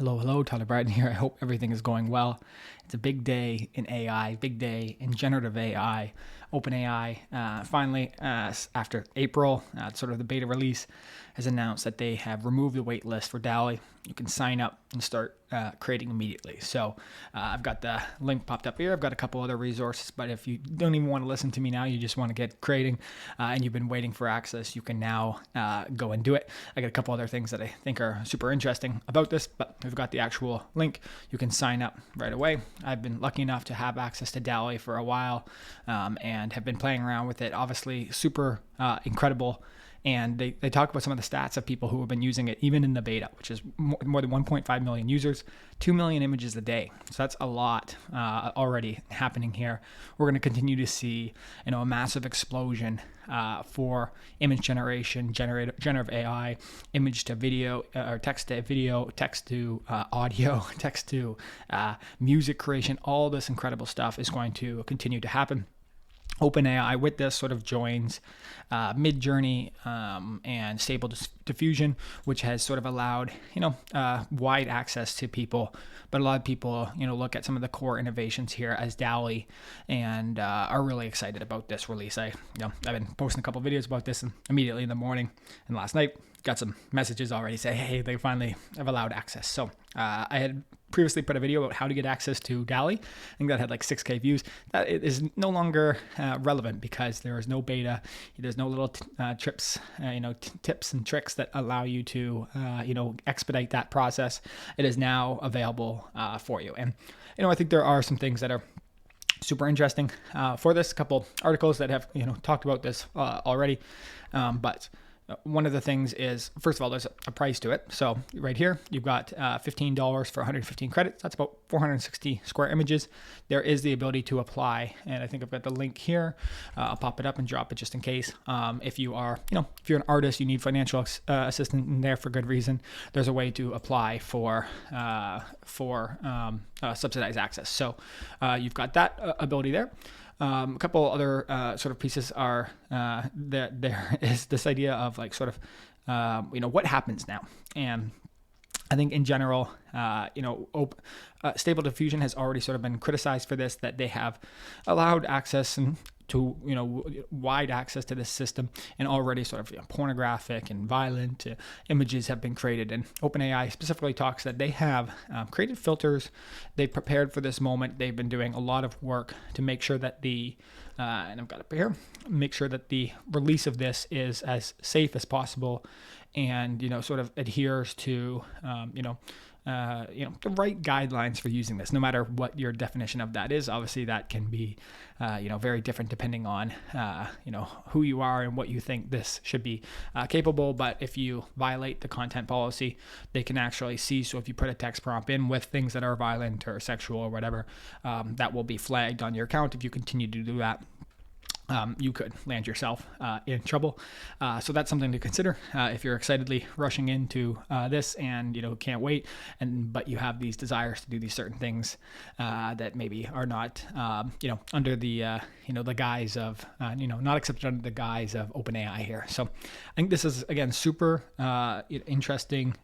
Hello, Tyler Bryden here. I hope everything is going well. It's a big day in AI, big day in generative AI. OpenAI finally, after April, sort of the beta release, has announced that they have removed the waitlist for DALL-E. You can sign up and start creating immediately. So I've got the link popped up here. I've got a couple other resources, but if you don't even want to listen to me now, you just want to get creating and you've been waiting for access, you can now go and do it. I got a couple other things that I think are super interesting about this, but we've got the actual link. You can sign up right away. I've been lucky enough to have access to DALL-E for a while and have been playing around with it. Obviously, super incredible. And they talk about some of the stats of people who have been using it, even in the beta, which is more than 1.5 million users, 2 million images a day. So that's a lot already happening here. We're going to continue to see, a massive explosion for image generation, generative AI, image to video, or text to video, text to audio, text to music creation. All this incredible stuff is going to continue to happen. OpenAI with this sort of joins Midjourney and Stable Diffusion, which has sort of allowed, wide access to people. But a lot of people, look at some of the core innovations here as DALL-E and are really excited about this release. I've been posting a couple videos about this immediately in the morning, and last night got some messages already say, hey, they finally have allowed access. So I had previously put a video about how to get access to DALL-E. I think that had like 6K views. That is no longer relevant because there is no beta. There's no little tips and tricks that allow you to, expedite that process. It is now available for you. And, I think there are some things that are super interesting for this. A couple articles that have, talked about this already. But one of the things is, first of all, there's a price to it. So right here, you've got $15 for 115 credits. That's about 460 square images. There is the ability to apply, and I think I've got the link here. I'll pop it up and drop it just in case. If you are, if you're an artist, you need financial assistance in there for good reason. There's a way to apply for subsidized access. So you've got that ability there. A couple other sort of pieces are that there is this idea of like sort of, what happens now. And I think in general, Stable Diffusion has already sort of been criticized for this, that they have allowed access and to wide access to this system, and already sort of pornographic and violent images have been created. And OpenAI specifically talks that they have created filters. They prepared for this moment. They've been doing a lot of work to make sure that and I've got it up here, make sure that the release of this is as safe as possible, and sort of adheres to the right guidelines for using this, no matter what your definition of that is. Obviously, that can be, very different depending on, who you are and what you think this should be capable. But if you violate the content policy, they can actually see. So if you put a text prompt in with things that are violent or sexual or whatever, that will be flagged on your account. If you continue to do that, you could land yourself in trouble. So that's something to consider if you're excitedly rushing into this and can't wait, but you have these desires to do these certain things that maybe are not under the the guise of not accepted under the guise of OpenAI here. So I think this is again super interesting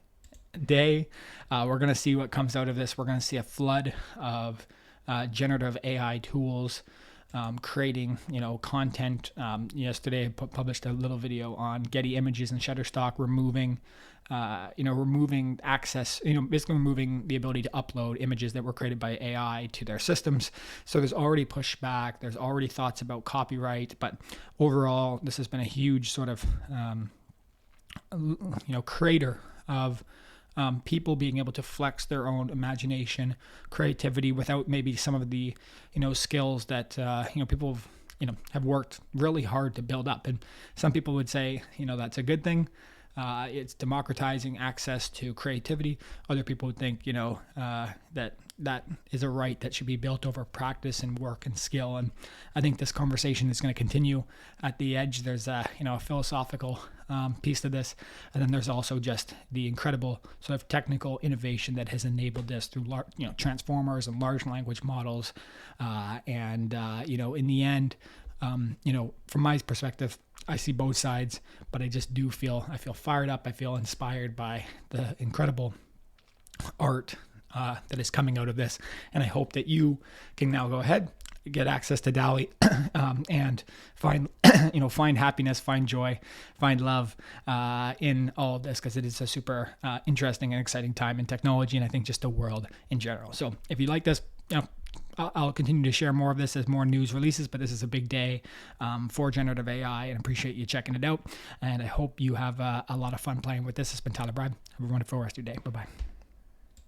day. We're going to see what comes out of this. We're going to see a flood of generative AI tools creating, content. Yesterday I published a little video on Getty Images and Shutterstock removing access, basically removing the ability to upload images that were created by AI to their systems. So there's already pushback. There's already thoughts about copyright, but overall, this has been a huge sort of, creator of people being able to flex their own imagination, creativity without maybe some of the, skills that, people have worked really hard to build up. And some people would say, that's a good thing. It's democratizing access to creativity. Other people would think, that is a right that should be built over practice and work and skill. And I think this conversation is going to continue. At the edge, there's a philosophical piece to this, and then there's also just the incredible sort of technical innovation that has enabled this through transformers and large language models. In the end, from my perspective, I see both sides, but I just do feel fired up. I feel inspired by the incredible art that is coming out of this. And I hope that you can now go ahead, get access to DALL-E, and find, find happiness, find joy, find love in all of this, because it is a super interesting and exciting time in technology, and I think just the world in general. So if you like this, I'll continue to share more of this as more news releases, but this is a big day for generative AI, and appreciate you checking it out. And I hope you have a lot of fun playing with this. It's been Tyler Bribe. Have a wonderful rest of your day. Bye-bye.